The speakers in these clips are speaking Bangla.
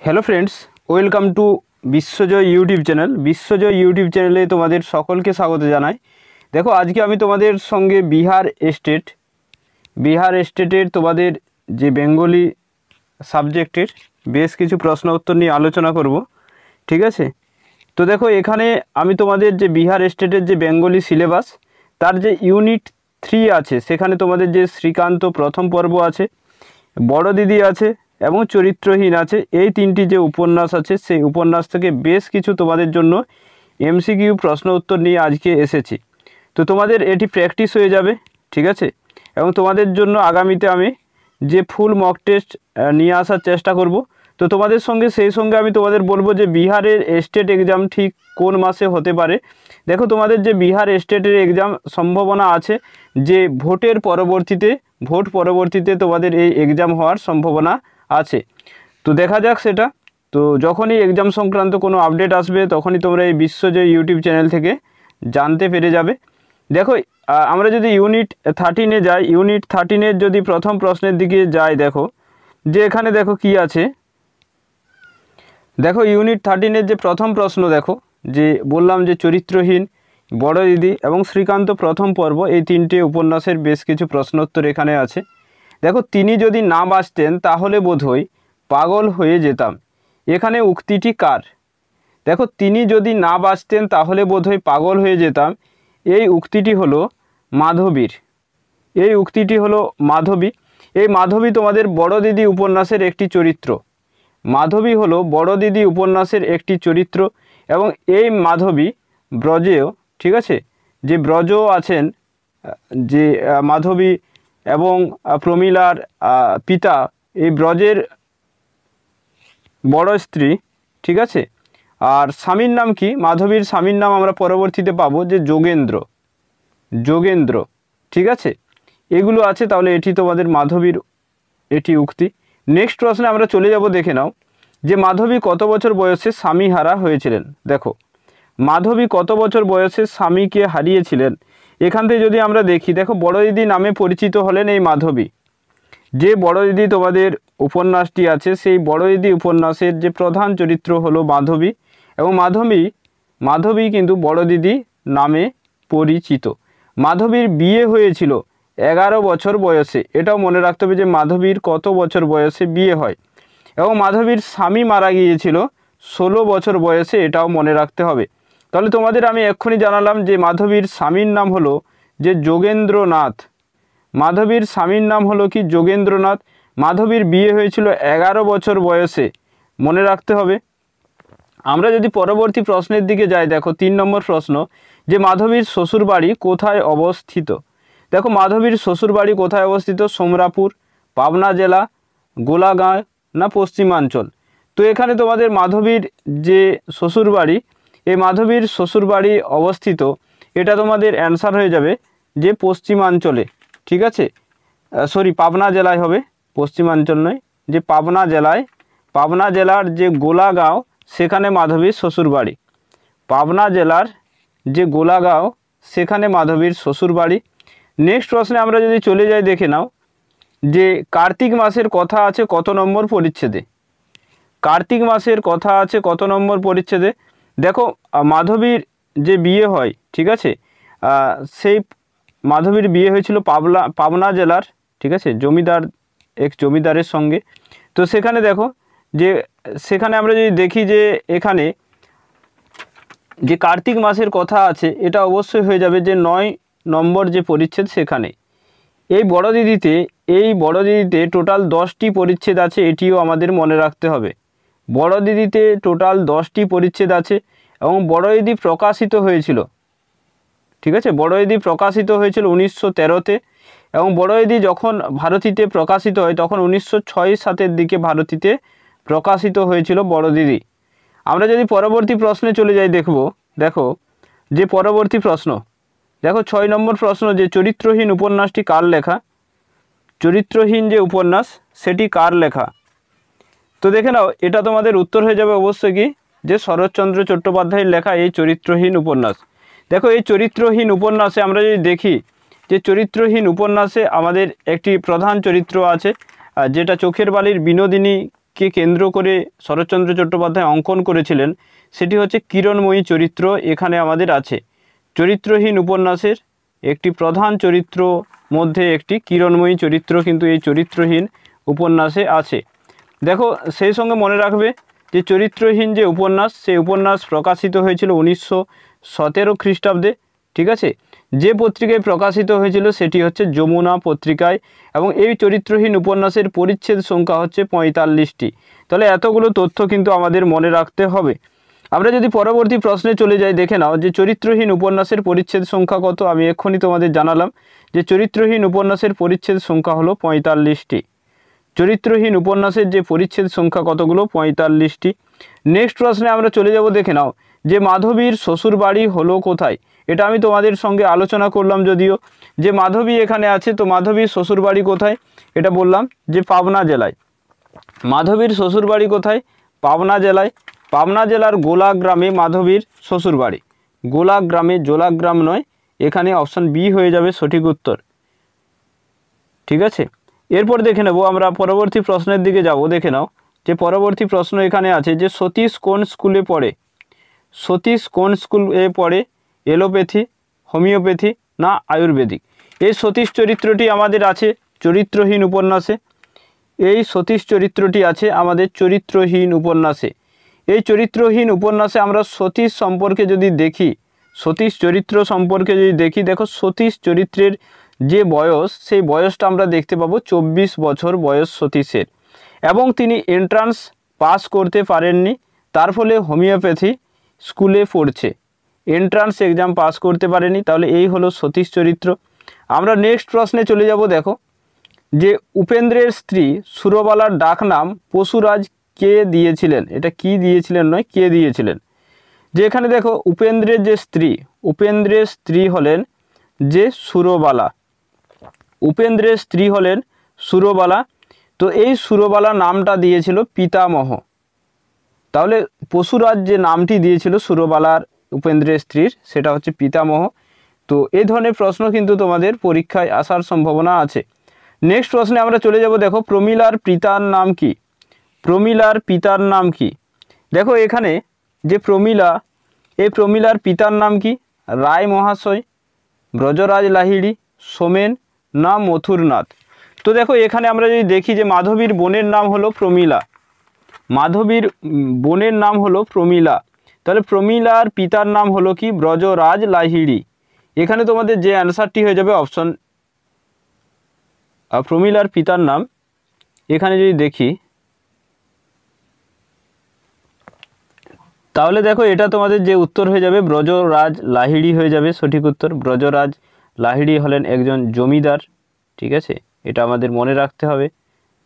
Hello friends, welcome to Biswajoy YouTube channel. Biswajoy YouTube চ্যানেলে তোমাদের সকলকে স্বাগত জানাই। দেখো, আজকে আমি তোমাদের সঙ্গে বিহার স্টেটের তোমাদের যে বেঙ্গলি সাবজেক্টের বেশ কিছু প্রশ্ন উত্তর নিয়ে আলোচনা করব, ঠিক আছে? তো দেখো, এখানে আমি তোমাদের যে বিহার স্টেটের যে বেঙ্গলি সিলেবাস, তার যে ইউনিট 3 আছে, সেখানে তোমাদের যে শ্রীকান্ত প্রথম পর্ব আছে, বড় দিদি আছে এবং চরিত্রহীন আছে। এই তিনটি যে উপন্যাস আছে, সেই উপন্যাস থেকে বেশ কিছু তোমাদের জন্য এমসিকিউ প্রশ্ন উত্তর নিয়ে আজকে এসেছি। তো তোমাদের এটি প্র্যাকটিস হয়ে যাবে, ঠিক আছে? এবং তোমাদের জন্য আগামীতে আমি যে ফুল মক টেস্ট নিয়ে আসার চেষ্টা করব। তো তোমাদের সঙ্গে সেই সঙ্গে আমি তোমাদের বলবো যে বিহারের স্টেট এক্সাম ঠিক কোন মাসে হতে পারে। দেখো, তোমাদের যে বিহার স্টেটের এক্সাম সম্ভাবনা আছে যে ভোট পরবর্তীতে তোমাদের এই এক্সাম হওয়ার সম্ভাবনা আছে। তো দেখা যাক সেটা। তো যখনই এক্সাম সংক্রান্ত কোনো আপডেট আসবে, তখনই তোমরা এই বিশ্বজয় ইউটিউব চ্যানেল থেকে জানতে পেরে যাবে। দেখো, আমরা যদি ইউনিট 13-এ যাই, ইউনিট 13-এর যদি প্রথম প্রশ্নের দিকে যাই, দেখো যে এখানে দেখো কি আছে। দেখো, ইউনিট 13-এর যে প্রথম প্রশ্ন, দেখো যে বললাম যে চরিত্রহীন, বড় দিদি এবং শ্রীকান্ত প্রথম পর্ব, এই তিনটে উপন্যাসের বেশ কিছু প্রশ্নোত্তর এখানে আছে। দেখো, তিনি যদি না বাঁচতেন তাহলে বোধহয় পাগল হয়ে যেতাম। এখানে উক্তিটি কার? দেখো, তিনি যদি না বাঁচতেন তাহলে বোধহয় পাগল হয়ে যেতাম, এই উক্তিটি হলো মাধবীর। এই উক্তিটি হলো মাধবী। এই মাধবী তোমাদের বড় দিদি উপন্যাসের একটি চরিত্র। মাধবী হলো বড় দিদি উপন্যাসের একটি চরিত্র এবং এই মাধবী ব্রজেও, ঠিক আছে, যে ব্রজ আছেন, যে মাধবী এবং প্রমীলার পিতা, এই ব্রজের বড় স্ত্রী, ঠিক আছে। আর স্বামীর নাম কি? মাধবীর স্বামীর নাম আমরা পরবর্তীতে পাবো যে যোগেন্দ্র, ঠিক আছে। এগুলো আছে, তাহলে এটি তোমাদের মাধবীর এটি উক্তি। নেক্সট প্রশ্নে আমরা চলে যাব, দেখে নাও যে মাধবী কত বছর বয়সে স্বামীহারা হয়েছিলেন। দেখো, মাধবী কত বছর বয়সে স্বামীকে হারিয়েছিলেন, এখান থেকে যদি আমরা দেখি, দেখো বড় দিদি নামে পরিচিত হলেন এই মাধবী। যে বড় দিদি তোমাদের উপন্যাসটি আছে, সেই বড় দিদি উপন্যাসের যে প্রধান চরিত্র হলো মাধবী এবং মাধবী কিন্তু বড় দিদি নামে পরিচিত। মাধবীর বিয়ে হয়েছিল 11 বছর বয়সে, এটাও মনে রাখতে হবে যে মাধবীর কত বছর বয়সে বিয়ে হয়। এবং মাধবীর স্বামী মারা গিয়েছিল 16 বছর বয়সে, এটাও মনে রাখতে হবে। তাহলে তোমাদের আমি এক্ষুনি জানালাম যে মাধবীর স্বামীর নাম হলো যে যোগেন্দ্রনাথ। মাধবীর স্বামীর নাম হলো কি? যোগেন্দ্রনাথ। মাধবীর বিয়ে হয়েছিল 11 বছর বয়সে, মনে রাখতে হবে। আমরা যদি পরবর্তী প্রশ্নের দিকে যাই, দেখো 3 নম্বর প্রশ্ন, যে মাধবীর শ্বশুরবাড়ি কোথায় অবস্থিত। দেখো, মাধবীর শ্বশুরবাড়ি কোথায় অবস্থিত? সোমরাপুর, পাবনা জেলা, গোলাগাঁও না পশ্চিমাঞ্চল। তো এখানে তোমাদের মাধবীর যে শ্বশুরবাড়ি, এই মাধবীর শ্বশুরবাড়ি অবস্থিত, এটা তোমাদের অ্যান্সার হয়ে যাবে যে পশ্চিমাঞ্চলে, ঠিক আছে। পাবনা জেলায় হবে, পশ্চিমাঞ্চল নয়, যে পাবনা জেলার যে গোলাগাঁও, সেখানে মাধবীর শ্বশুরবাড়ি। পাবনা জেলার যে গোলাগাঁও, সেখানে মাধবীর শ্বশুরবাড়ি। নেক্সট প্রশ্নে আমরা যদি চলে যাই, দেখে নাও যে কার্তিক মাসের কথা আছে কত নম্বর পরিচ্ছেদে। কার্তিক মাসের কথা আছে কত নম্বর পরিচ্ছেদে? দেখো, মাধবীর যে বিয়ে হয়, ঠিক আছে, সেই মাধবীর বিয়ে হয়েছিল পাবনা জেলার, ঠিক আছে, এক জমিদারের সঙ্গে। তো সেখানে দেখো যে সেখানে আমরা যদি দেখি যে এখানে যে কার্তিক মাসের কথা আছে, এটা অবশ্যই হয়ে যাবে যে 9 নম্বর যে পরিচ্ছেদ, সেখানে। এই বড় দিদিতে টোটাল 10টি পরিচ্ছেদ আছে, এটিও আমাদের মনে রাখতে হবে। বড় দিদিতে টোটাল 10টি পরিচ্ছেদ আছে এবং বড় দিদি প্রকাশিত হয়েছিল, ঠিক আছে, বড় দিদি প্রকাশিত হয়েছিল 1913-তে এবং বড় দিদি যখন ভারতীতে প্রকাশিত হয় তখন 1906-7 দিকে ভারতীতে প্রকাশিত হয়েছিল বড় দিদি। আমরা যদি পরবর্তী প্রশ্নে চলে যাই, দেখো যে পরবর্তী প্রশ্ন, দেখো 6 নম্বর প্রশ্ন, যে চরিত্রহীন উপন্যাসটি কার লেখা। চরিত্রহীন যে উপন্যাস, সেটি কার লেখা? তো দেখে নাও, এটা তোমাদের উত্তর হয়ে যাবে অবশ্যই কি, যে শরৎচন্দ্র চট্টোপাধ্যায়ের লেখা এই চরিত্রহীন উপন্যাস। দেখো, এই চরিত্রহীন উপন্যাসে আমরা যদি দেখি যে চরিত্রহীন উপন্যাসে আমাদের একটি প্রধান চরিত্র আছে, যেটা চোখের বালির বিনোদিনী কে কেন্দ্র করে শরৎচন্দ্র চট্টোপাধ্যায় অঙ্কন করেছিলেন সেটি হচ্ছে কিরণময়ী চরিত্র এখানে আমাদের আছে। চরিত্রহীন উপন্যাসের একটি প্রধান চরিত্র মধ্যে একটি কিরণময়ী চরিত্র কিন্তু এই চরিত্রহীন উপন্যাসে আছে। দেখো সেই সঙ্গে মনে রাখবে যে চরিত্রহীন যে উপন্যাস সেই উপন্যাস প্রকাশিত হয়েছিল 1917 খ্রিস্টাব্দে, ঠিক আছে। যে পত্রিকায় প্রকাশিত হয়েছিল সেটি হচ্ছে যমুনা পত্রিকায় এবং এই চরিত্রহীন উপন্যাসের পরিচ্ছেদ সংখ্যা হচ্ছে 45টি। তাহলে এতগুলো তথ্য কিন্তু আমাদের মনে রাখতে হবে। আমরা যদি পরবর্তী প্রশ্নে চলে যাই, দেখে নাও যে চরিত্রহীন উপন্যাসের পরিচ্ছেদ সংখ্যা কত। আমি এক্ষুনি তোমাদের জানালাম যে চরিত্রহীন উপন্যাসের পরিচ্ছেদ সংখ্যা হলো 45টি। চরিত্রহীন উপন্যাসের যে পরিচ্ছেদ সংখ্যা কতগুলো? 45টি। নেক্সট প্রশ্নে আমরা চলে যাব, দেখে নাও যে মাধবীর শ্বশুর বাড়ি হলো কোথায়। এটা আমি তোমাদের সঙ্গে আলোচনা করলাম যদিও, যে মাধবী এখানে আছে, তো মাধবীর শ্বশুর বাড়ি কোথায়? এটা বললাম যে পাবনা জেলায়। মাধবীর শ্বশুর বাড়ি কোথায়? পাবনা জেলায়। পাবনা জেলার গোলা গ্রামে মাধবীর শ্বশুর বাড়ি। গোলা গ্রামে, জোলাগ্রাম নয়, এখানে অপশান বি হয়ে যাবে সঠিক উত্তর, ঠিক আছে। এরপর দেখে নেব আমরা পরবর্তী প্রশ্নের দিকে যাব। দেখে নাও যে পরবর্তী প্রশ্ন এখানে আছে যে সতীশ কোন স্কুলে পড়ে? সতীশ কোন স্কুলে পড়ে? এলোপ্যাথি, হোমিওপ্যাথি না আয়ুর্বেদিক? এই সতীশ চরিত্রটি আমাদের আছে চরিত্রহীন উপন্যাসে। এই সতীশ চরিত্রটি আছে আমাদের চরিত্রহীন উপন্যাসে। এই চরিত্রহীন উপন্যাসে আমরা সতীশ সম্পর্কে যদি দেখি, সতীশ চরিত্র সম্পর্কে যদি দেখি, দেখো সতীশ চরিত্রের যে বয়স সেই বয়সটা আমরা দেখতে পাবো 24 বছর বয়স সতীশের, এবং তিনি এন্ট্রান্স পাস করতে পারেননি, তার ফলে হোমিওপ্যাথি স্কুলে পড়ছে। এন্ট্রান্স এক্সাম পাস করতে পারেনি, তাহলে এই হলো সতীশ চরিত্র। আমরা নেক্সট প্রশ্নে চলে যাব। দেখো যে উপেন্দ্রের স্ত্রী সুরবালার ডাক নাম পশুরাজ কে দিয়েছিলেন? এটা কি দিয়েছিলেন নয়, কে দিয়েছিলেন। যে এখানে দেখো উপেন্দ্রের যে স্ত্রী, উপেন্দ্রের স্ত্রী হলেন যে সুরবালা। উপেন্দ্রের স্ত্রী হলেন সুরবালা। তো এই সুরবালা নামটা দিয়েছিল পিতামহ। তাহলে পশুরাজ যে নামটি দিয়েছিল সুরবালার উপেন্দ্রের স্ত্রীর, সেটা হচ্ছে পিতামহ। তো এই ধরনের প্রশ্ন কিন্তু তোমাদের পরীক্ষায় আসার সম্ভাবনা আছে। নেক্সট প্রশ্নে আমরা চলে যাব। দেখো প্রমীলার পিতার নাম কি? প্রমীলার পিতার নাম কি? দেখো এখানে যে প্রমীলা, এই প্রমীলার পিতার নাম কি? রায় মহাশয়, ব্রজরাজ লাহিড়ী, সোমেন না মথুরনাথ? তো দেখো এখানে আমরা যদি দেখি যে মাধবীর বোনের নাম হলো প্রমীলা, মাধবীর বোনের নাম হলো প্রমীলা। তাহলে প্রমীলার পিতার নাম হলো কি? ব্রজরাজ লাহিড়ী। এখানে তোমাদের যে অ্যান্সারটি হয়ে যাবে অপশন, প্রমীলার পিতার নাম এখানে যদি দেখি, তাহলে দেখো এটা তোমাদের যে উত্তর হয়ে যাবে ব্রজরাজ লাহিড়ী হয়ে যাবে সঠিক উত্তর। ব্রজরাজ লাহিড়ী হলেন একজন জমিদার, ঠিক আছে, এটা আমাদের মনে রাখতে হবে।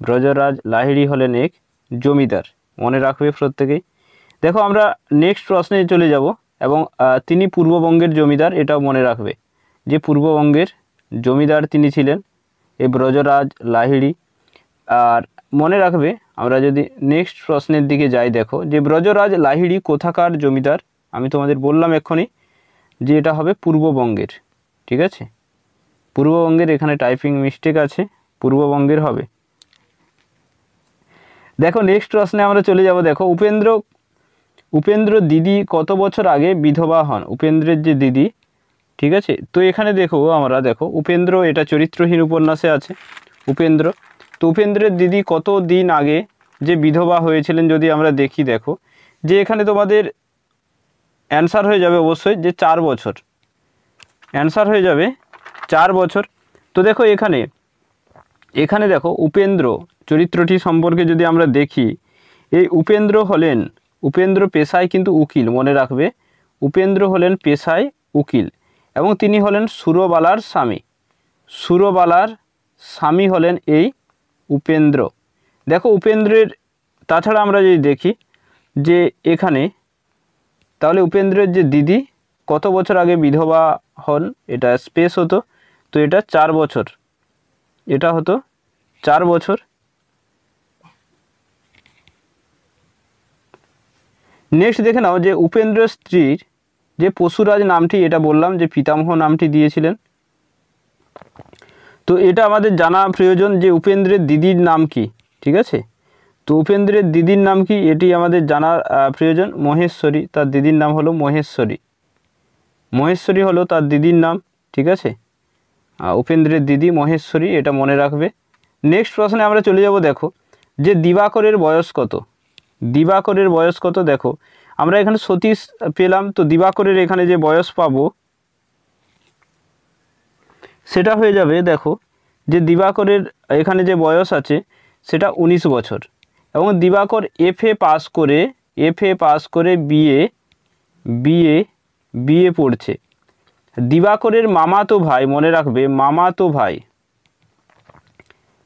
ব্রজরাজ লাহিড়ী হলেন এক জমিদার, মনে রাখবে প্রত্যেকেই। দেখো আমরা নেক্সট প্রশ্নে চলে যাব, এবং তিনি পূর্ববঙ্গের জমিদার, এটাও মনে রাখবে যে পূর্ববঙ্গের জমিদার তিনি ছিলেন এই ব্রজরাজ লাহিড়ী। আর মনে রাখবে আমরা যদি নেক্সট প্রশ্নের দিকে যাই, দেখো যে ব্রজরাজ লাহিড়ী কোথাকার জমিদার? আমি তোমাদের বললাম এক্ষুনি যে এটা হবে পূর্ববঙ্গের, ঠিক আছে, পূর্ববঙ্গের। এখানে টাইপিং মিস্টেক আছে, পূর্ববঙ্গের হবে। দেখো নেক্সট প্রশ্নে আমরা চলে যাব। দেখো উপেন্দ্র দিদি কত বছর আগে বিধবা হন? উপেন্দ্রের যে দিদি, ঠিক আছে। তো এখানে দেখো আমরা, দেখো উপেন্দ্র, এটা চরিত্রহীন উপন্যাসে আছে উপেন্দ্র। তো উপেন্দ্রের দিদি কত দিন আগে যে বিধবা হয়েছিলেন যদি আমরা দেখি, দেখো যে এখানে তোমাদের অ্যান্সার হয়ে যাবে অবশ্যই যে 4 বছর, অ্যান্সার হয়ে যাবে 4 বছর। তো দেখো এখানে দেখো উপেন্দ্র চরিত্রটি সম্পর্কে যদি আমরা দেখি, এই উপেন্দ্র পেশায় কিন্তু উকিল, মনে রাখবে উপেন্দ্র হলেন পেশায় উকিল, এবং তিনি হলেন সুরবালার স্বামী। সুরবালার স্বামী হলেন এই উপেন্দ্র। দেখো উপেন্দ্রের, তাছাড়া আমরা যদি দেখি যে এখানে, তাহলে উপেন্দ্রের যে দিদি কত বছর আগে বিধবা হন, এটা স্পেস হতো, তো এটা 4 বছর, এটা হতো 4 বছর। নেক্সট দেখে নাও যে উপেন্দ্রের স্ত্রীর যে পশুরাজ নামটি, এটা বললাম যে পিতামহ নামটি দিয়েছিলেন। তো এটা আমাদের জানা প্রয়োজন যে উপেন্দ্রের দিদির নাম কি, ঠিক আছে। তো উপেন্দ্রের দিদির নাম কি, এটি আমাদের জানার প্রয়োজন। মহেশ্বরী, তার দিদির নাম হলো মহেশ্বরী। মহেশ্বরী হলো তার দিদির নাম, ঠিক আছে। উপেন্দ্রের দিদি মহেশ্বরী, এটা মনে রাখবে। নেক্সট প্রশ্নে আমরা চলে যাব। দেখো যে দিবাকরের বয়স কত। দিবাকরের বয়স কত, দেখো আমরা এখানে সতীশ পেলাম, তো দিবাকরের এখানে যে বয়স পাবো সেটা হয়ে যাবে, দেখো যে দিবাকরের এখানে যে বয়স আছে সেটা 19 বছর, এবং দিবাকর এফএ পাস করে বিএ পড়ছে। দিবাকরের মামাতো ভাই, মনে রাখবে মামাতো ভাই,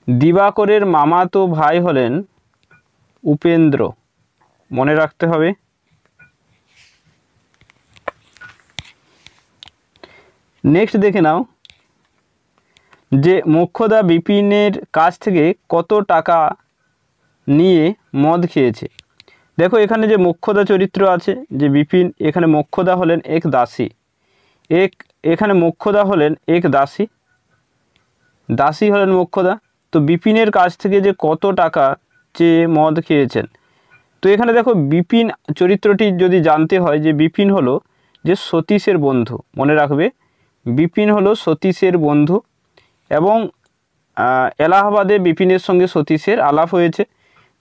দিবাকরের মামাতো ভাই হলেন উপেন্দ্র, মনে রাখতে হবে। নেক্সট দেখে নাও যে মোক্ষদা বিপিনের কাছ থেকে কত টাকা নিয়ে মদ খেয়েছে। দেখো এখানে যে মোক্ষদা চরিত্র আছে, যে বিপিন, এখানে মোক্ষদা হলেন এক দাসী, এখানে মোক্ষদা হলেন এক দাসী হলেন মোক্ষদা। তো বিপিনের কাছ থেকে যে কত টাকা চেয়ে মদ খেয়েছেন, তো এখানে দেখো বিপিন চরিত্রটি যদি জানতে হয়, যে বিপিন হলো যে সতীশের বন্ধু, মনে রাখবে বিপিন হলো সতীশের বন্ধু, এবং এলাহাবাদে বিপিনের সঙ্গে সতীশের আলাপ হয়েছে।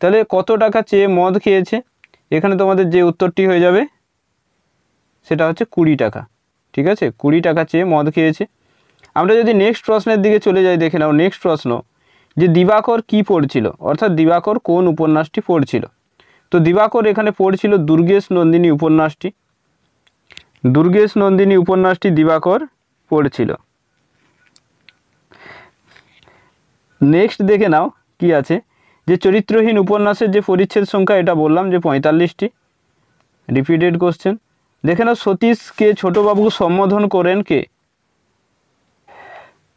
তাহলে কত টাকা চেয়ে মদ খেয়েছে, এখানে তোমাদের যে উত্তরটি হয়ে যাবে সেটা হচ্ছে 20 টাকা, ঠিক আছে। 20 টাকা চেয়ে মদ খেয়েছে। আমরা যদি নেক্সট প্রশ্নের দিকে চলে যাই, দেখে নাও নেক্সট প্রশ্ন, যে দিবাকর কি পড়ছিল, অর্থাৎ দিবাকর কোন উপন্যাসটি পড়ছিল। তো দিবাকর এখানে পড়ছিল দুর্গেশ নন্দিনী উপন্যাসটি, দুর্গেশ নন্দিনী উপন্যাসটি দিবাকর পড়ছিল। নেক্সট দেখে নাও কি আছে, যে চরিত্রহীন উপন্যাসের যে পরিচ্ছেদ সংখ্যা, এটা বললাম যে 45টি, রিপিটেড কোশ্চেন। দেখে নাও সতীশকে ছোটবাবু সম্বোধন করেন কে।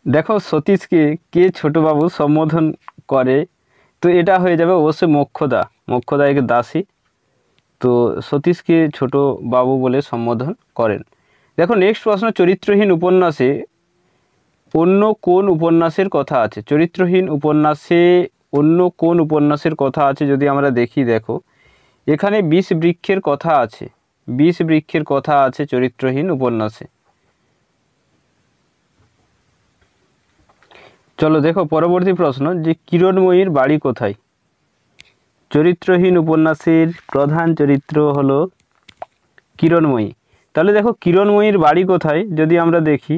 দেখো সতীশকে কে ছোটবাবু সম্বোধন করে, তো এটা হয়ে যাবে অবশ্যই মোক্ষদা এক দাসী, তো সতীশকে ছোট বাবু বলে সম্বোধন করেন। দেখো নেক্সট প্রশ্ন, চরিত্রহীন উপন্যাসে অন্য কোন উপন্যাসের কথা আছে। চরিত্রহীন উপন্যাসে অন্য কোন উপন্যাসের কথা আছে যদি আমরা দেখি, দেখো এখানে 20 বৃক্ষের কথা আছে, 20 বৃক্ষের কথা আছে চরিত্রহীন উপন্যাসে। চলো দেখো পরবর্তী প্রশ্ন, যে কিরণময়ীর বাড়ি কোথায়। চরিত্রহীন উপন্যাসের প্রধান চরিত্র হলো কিরণময়ী। তাহলে দেখো কিরণময়ীর বাড়ি কোথায় যদি আমরা দেখি,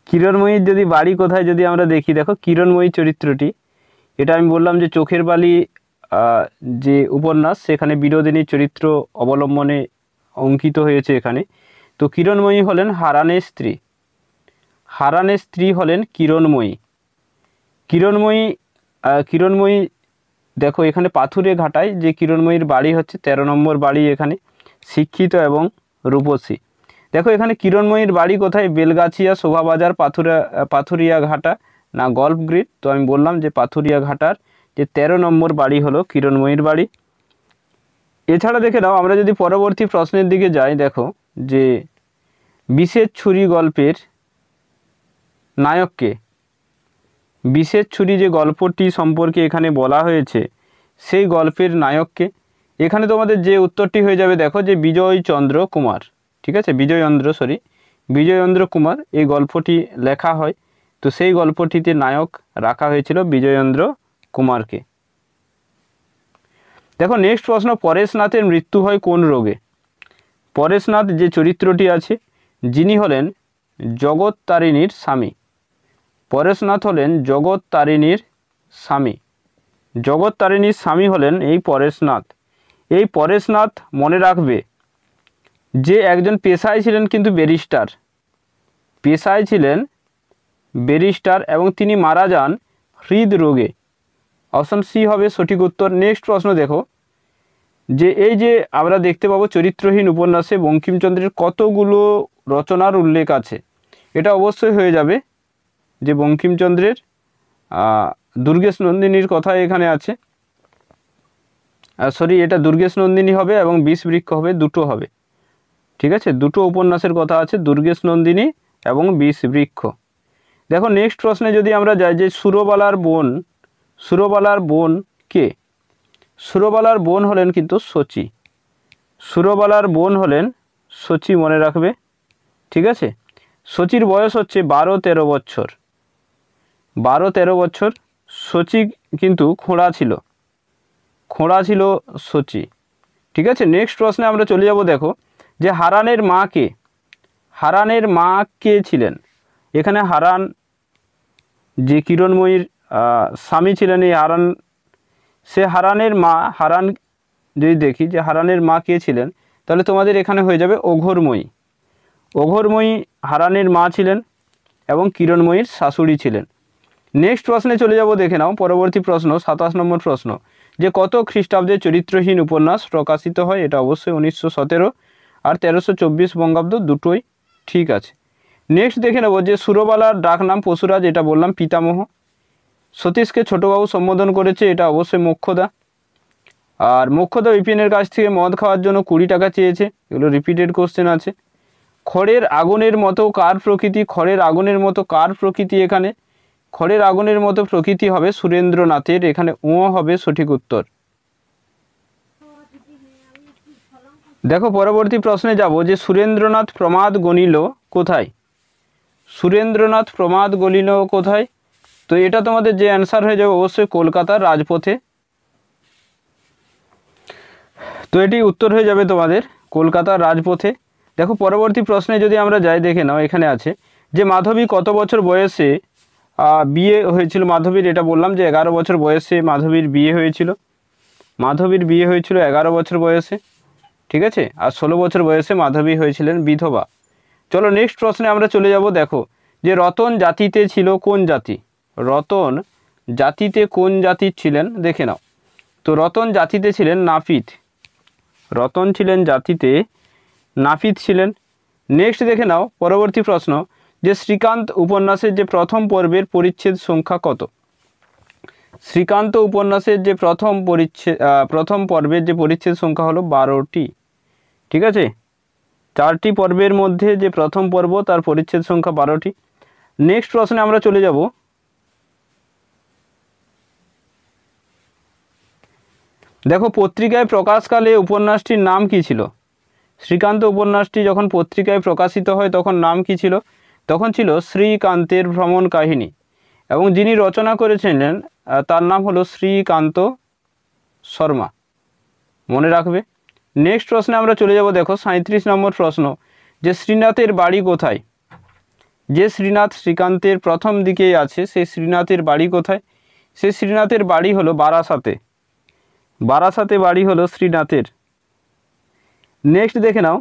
কিরণময়ীর যদি বাড়ি কোথায় যদি আমরা দেখি, দেখো কিরণময়ী চরিত্রটি, এটা আমি বললাম যে চোখের বালি যে উপন্যাস, সেখানে বিনোদিনী চরিত্র অবলম্বনে অঙ্কিত হয়েছে এখানে। তো কিরণময়ী হলেন হারানের স্ত্রী, হারানের স্ত্রী হলেন কিরণময়ী। কিরণময়ী দেখো এখানে পাথুরে ঘাটায় যে কিরণময়ীর বাড়ি হচ্ছে 13 নম্বর বাড়ি, এখানে শিক্ষিত এবং রূপসী। দেখো এখানে কিরণময়ীর বাড়ি কোথায়, বেলগাছিয়া, শোভাবাজার, পাথুরিয়া ঘাটা না গল্ফ গ্রিন। তো আমি বললাম যে পাথুরিয়া ঘাটার যে 13 নম্বর বাড়ি হলো কিরণময়ীর বাড়ি। এছাড়া দেখে নাও আমরা যদি পরবর্তী প্রশ্নের দিকে যাই, দেখো যে বিষের ছুরি গল্পের নায়ককে, বিষের ছুরি যে গল্পটি সম্পর্কে এখানে বলা হয়েছে সেই গল্পের নায়ককে, এখানে তোমাদের যে উত্তরটি হয়ে যাবে, দেখো যে বিজয়চন্দ্র কুমার, ঠিক আছে, বিজয়চন্দ্র কুমার এই গল্পটি লেখা হয়, তো সেই গল্পটিতে নায়ক রাখা হয়েছিল বিজয়চন্দ্র কুমারকে। দেখো নেক্সট প্রশ্ন, পরেশনাথের মৃত্যু হয় কোন রোগে। পরেশনাথ যে চরিত্রটি আছে, যিনি হলেন জগত্তারিণীর স্বামী, পরেশনাথ হলেন জগত্তারিণীর স্বামী, জগত্তারিণীর স্বামী হলেন এই পরেশনাথ। এই পরেশনাথ মনে রাখবে যে একজন পেশায় ছিলেন কিন্তু ব্যারিস্টার, পেশায় ছিলেন ব্যারিস্টার, এবং তিনি মারা যান হৃদরোগে। অপশন সি হবে সঠিক উত্তর। নেক্সট প্রশ্ন দেখো, যে এই যে আমরা দেখতে পাবো চরিত্রহীন উপন্যাসে বঙ্কিমচন্দ্রের কতগুলো রচনার উল্লেখ আছে, এটা অবশ্যই হয়ে যাবে যে বঙ্কিমচন্দ্রের দুর্গেশ নন্দিনীর কথা এখানে আছে, এটা দুর্গেশ নন্দিনী হবে এবং 20 বৃক্ষ হবে, দুটো হবে, ঠিক আছে, দুটো উপন্যাসের কথা আছে, দুর্গেশ নন্দিনী এবং 20 বৃক্ষ। দেখো নেক্সট প্রশ্নে যদি আমরা যাই, যে সুরবালার বোন কে? সুরবালার বোন হলেন কিন্তু শচী। সুরবালার বোন হলেন শচী, মনে রাখবে। ঠিক আছে, শচীর বয়স হচ্ছে 12-13 বছর। 12-13 বছর। শচী কিন্তু খোঁড়া ছিল, খোঁড়া ছিল শচী। ঠিক আছে, নেক্সট প্রশ্নে আমরা চলে যাব। দেখো যে হারানের মা কে? হারানের মা কে ছিলেন? এখানে হারান যে কিরণময়ীর স্বামী ছিলেন, এই হারান, সে হারানের মা। হারান যদি দেখি যে হারানের মা কে ছিলেন, তাহলে তোমাদের এখানে হয়ে যাবে অঘোরময়ী। অঘোরময়ী হারানের মা ছিলেন এবং কিরণময়ীর শাশুড়ি ছিলেন। নেক্সট প্রশ্নে চলে যাব, দেখে নাও পরবর্তী প্রশ্ন 27 নম্বর প্রশ্ন, যে কত খ্রিস্টাব্দে চরিত্রহীন উপন্যাস প্রকাশিত হয়? এটা অবশ্যই 1917 আর 1324 বঙ্গাব্দ, দুটোই ঠিক আছে। নেক্সট দেখে নেব যে সুরবালার ডাকনাম পশুরাজ, এটা বললাম পিতামহ। সতীশকে ছোটবাবু সম্বোধন করেছে, এটা অবশ্যই মোক্ষদা। আর মোক্ষদা বিপিনের কাছ থেকে মদ খাওয়ার জন্য 20 টাকা চেয়েছে, এগুলো রিপিটেড কোশ্চেন আছে। খড়ের আগুনের মতো কার প্রকৃতি? খড়ের আগুনের মতো কার প্রকৃতি? এখানে খড়ের আগুনের মতো প্রকৃতি হবে সুরেন্দ্রনাথের, এখানে ও হবে সঠিক উত্তর। দেখো পরবর্তী প্রশ্নে যাব যে সুরেন্দ্রনাথ প্রমাদ গণিল কোথায়? সুরেন্দ্রনাথ প্রমাদ গণিল কোথায়? তো এটা তোমাদের যে অ্যান্সার হয়ে যাবে অবশ্যই কলকাতার রাজপথে। তো এটি উত্তর হয়ে যাবে তোমাদের কলকাতার রাজপথে। দেখো পরবর্তী প্রশ্নে যদি আমরা যাই, দেখে নাও এখানে আছে যে মাধবী কত বছর বয়সে বিয়ে হয়েছিল মাধবীর? এটা বললাম যে 11 বছর বয়সে মাধবীর বিয়ে হয়েছিল। মাধবীর বিয়ে হয়েছিল 11 বছর বয়সে। ঠিক আছে, আর 16 বছর বয়সে মাধবী হয়েছিলেন বিধবা। চলো নেক্সট প্রশ্নে আমরা চলে যাব। দেখো যে রতন জাতিতে ছিল কোন জাতি? রতন জাতিতে কোন জাতির ছিলেন দেখে নাও। তো রতন জাতিতে ছিলেন নাপিত। রতন ছিলেন জাতিতে নাপিত ছিলেন। নেক্সট দেখে নাও পরবর্তী প্রশ্ন, যে শ্রীকান্ত উপন্যাসের যে প্রথম পর্বের পরিচ্ছেদ সংখ্যা কত? শ্রীকান্ত উপন্যাসের যে প্রথম পর্বের যে পরিচ্ছেদ সংখ্যা হলো 12টি। ঠিক আছে, 4টি পর্বের মধ্যে যে প্রথম পর্ব তার পরিচ্ছেদ সংখ্যা 12টি। নেক্সট প্রশ্নে আমরা চলে যাব। দেখো পত্রিকায় প্রকাশকালে উপন্যাসটির নাম কি ছিল? শ্রীকান্ত উপন্যাসটি যখন পত্রিকায় প্রকাশিত হয় তখন নাম কি ছিল? তখন ছিল শ্রীকান্তের ভ্রমণ কাহিনী, এবং যিনি রচনা করেছিলেন তার নাম হলো শ্রীকান্ত শর্মা, মনে রাখবে। নেক্সট প্রশ্নে আমরা চলে যাব। দেখো 37 নম্বর প্রশ্ন, যে শ্রীনাথের বাড়ি কোথায়? যে শ্রীনাথ শ্রীকান্তের প্রথম দিকেই আছে, সেই শ্রীনাথের বাড়ি কোথায়? সেই শ্রীনাথের বাড়ি হলো বারাসাতে। বারাসাতে বাড়ি হলো শ্রীনাথের। নেক্সট দেখে নাও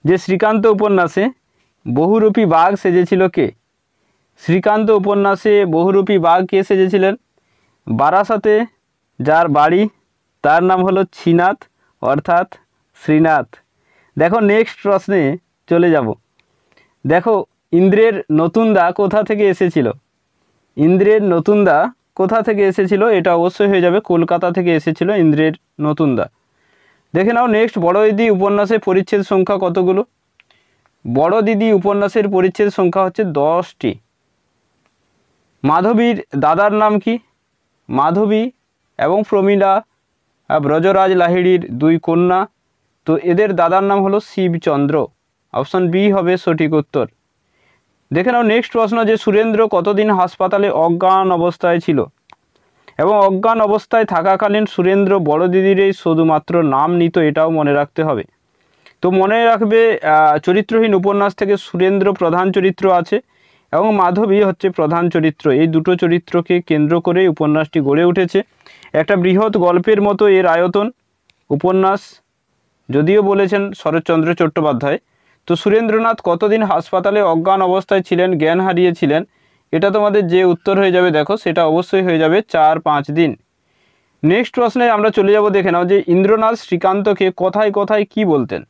যে শ্রীকান্ত উপন্যাসে বহুরূপী বাঘ সেজেছিল কে? শ্রীকান্ত উপন্যাসে বহুরূপী বাঘ কে সেজেছিলেন? বারাসাতে যার বাড়ি তার নাম হলো শ্রীনাথ, অর্থাৎ শ্রীনাথ। দেখো নেক্সট প্রশ্নে চলে যাব। দেখো ইন্দ্রের নতুন দা কোথা থেকে এসেছিল? ইন্দ্রের নতুন দা কোথা থেকে এসেছিল? এটা অবশ্যই হয়ে যাবে কলকাতা থেকে এসেছিল ইন্দ্রের নতুন দা। দেখে নাও নেক্সট, বড় দিদি উপন্যাসের পরিচ্ছেদ সংখ্যা কতগুলো? বড় দিদি উপন্যাসের পরিচ্ছেদ সংখ্যা হচ্ছে 10টি। মাধবীর দাদার নাম কি? মাধবী এবং প্রমীলা ব্রজরাজ লাহিড়ীর 2 কন্যা, তো এদের দাদার নাম হলো শিবচন্দ্র। অপশন বি হবে সঠিক উত্তর। দেখে নাও নেক্সট প্রশ্ন, যে সুরেন্দ্র কতদিন হাসপাতালে অজ্ঞান অবস্থায় ছিল? এবং অজ্ঞান অবস্থায় থাকাকালীন সুরেন্দ্র বড় দিদির এই শুধুমাত্র নাম নিত, এটাও মনে রাখতে হবে। তো মনে রাখবে চরিত্রহীন উপন্যাস থেকে সুরেন্দ্র প্রধান চরিত্র আছে এবং মাধবী হচ্ছে প্রধান চরিত্র। এই দুটো চরিত্রকে কেন্দ্র করে উপন্যাসটি গড়ে উঠেছে। একটা বৃহৎ গল্পের মতো এর আয়তন। উপন্যাস যদিও বলেছেন শরৎচন্দ্র চট্টোপাধ্যায়। তো সুরেন্দ্রনাথ কতদিন হাসপাতালে অজ্ঞান অবস্থায় ছিলেন, জ্ঞান হারিয়েছিলেন? এটা তোমাদের যে উত্তর হয়ে যাবে দেখো সেটা অবশ্যই হয়ে যাবে 4-5 দিন। নেক্সট প্রশ্নে আমরা চলে যাব। দেখে নাও যে ইন্দ্রনাথ শ্রীকান্তকে কথায় কথায় কি বলতেন?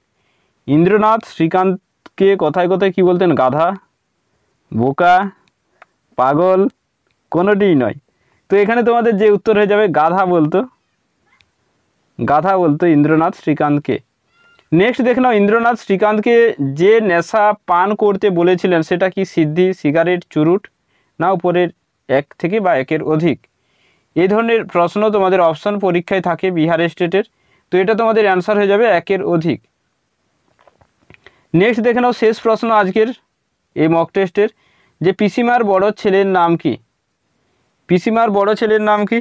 ইন্দ্রনাথ শ্রীকান্তকে কথায় কথায় কি বলতেন? গাধা, বোকা, পাগল, কোনোটিই নয়। তো এখানে তোমাদের যে উত্তর হয়ে যাবে গাধা বলতো। গাধা বলতো ইন্দ্রনাথ শ্রীকান্তকে। নেক্সট দেখে নাও ইন্দ্রনাথ শ্রীকান্তকে যে নেশা পান করতে বলেছিলেন সেটা কি? সিদ্ধি, সিগারেট, চুরুট, না উপরের এক থেকে বা একের অধিক? এই ধরনের প্রশ্ন তোমাদের অপশন পরীক্ষায় থাকে বিহার স্টেটের। তো এটা তোমাদের অ্যান্সার হয়ে যাবে একের অধিক। নেক্সট দেখে নাও শেষ প্রশ্ন আজকের এই মক টেস্টের, যে পিসিমার বড় ছেলের নাম কি? পিসিমার বড় ছেলের নাম কি?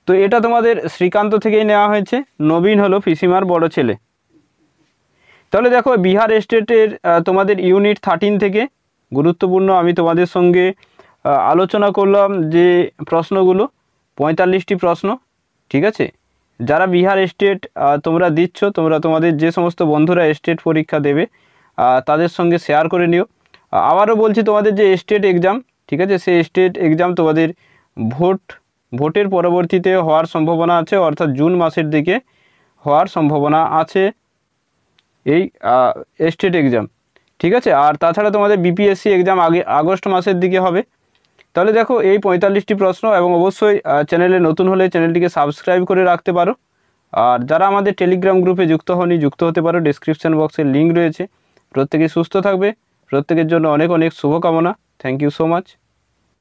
তো এটা তোমাদের শ্রীকান্ত থেকেই নেওয়া হয়েছে, নবীন হলো পিসিমার বড় ছেলে। তাহলে দেখো বিহার স্টেটের তোমাদের ইউনিট 13 থেকে গুরুত্বপূর্ণ আমি তোমাদের সঙ্গে আলোচনা করলাম যে প্রশ্নগুলো, 45টি প্রশ্ন। ঠিক আছে, যারা বিহার স্টেট তোমরা দিচ্ছ, তোমরা তোমাদের যে সমস্ত বন্ধুরা স্টেট পরীক্ষা দেবে তাদের সঙ্গে শেয়ার করে নিও। আবারও বলছি, তোমাদের যে স্টেট এক্সাম, ঠিক আছে, সেই স্টেট এক্সাম তোমাদের ভোটের পরবর্তীতে হওয়ার সম্ভাবনা আছে, অর্থাৎ জুন মাসের দিকে হওয়ার সম্ভাবনা আছে এই স্টেট এক্সাম। ঠিক আছে, আর তাছাড়া তোমাদের বিপিএসসি এক্সাম আগস্ট মাসের দিকে হবে। তাহলে দেখো এই 45টি প্রশ্ন, এবং অবশ্যই চ্যানেলে নতুন হলে চ্যানেলটিকে সাবস্ক্রাইব করে রাখতে পারো। আর যারা আমাদের টেলিগ্রাম গ্রুপে যুক্ত হওনি, যুক্ত হতে পারো, ডেসক্রিপশন বক্সে লিঙ্ক রয়েছে। প্রত্যেকে সুস্থ থাকবে, প্রত্যেকের জন্য অনেক অনেক শুভকামনা। Thank you so much.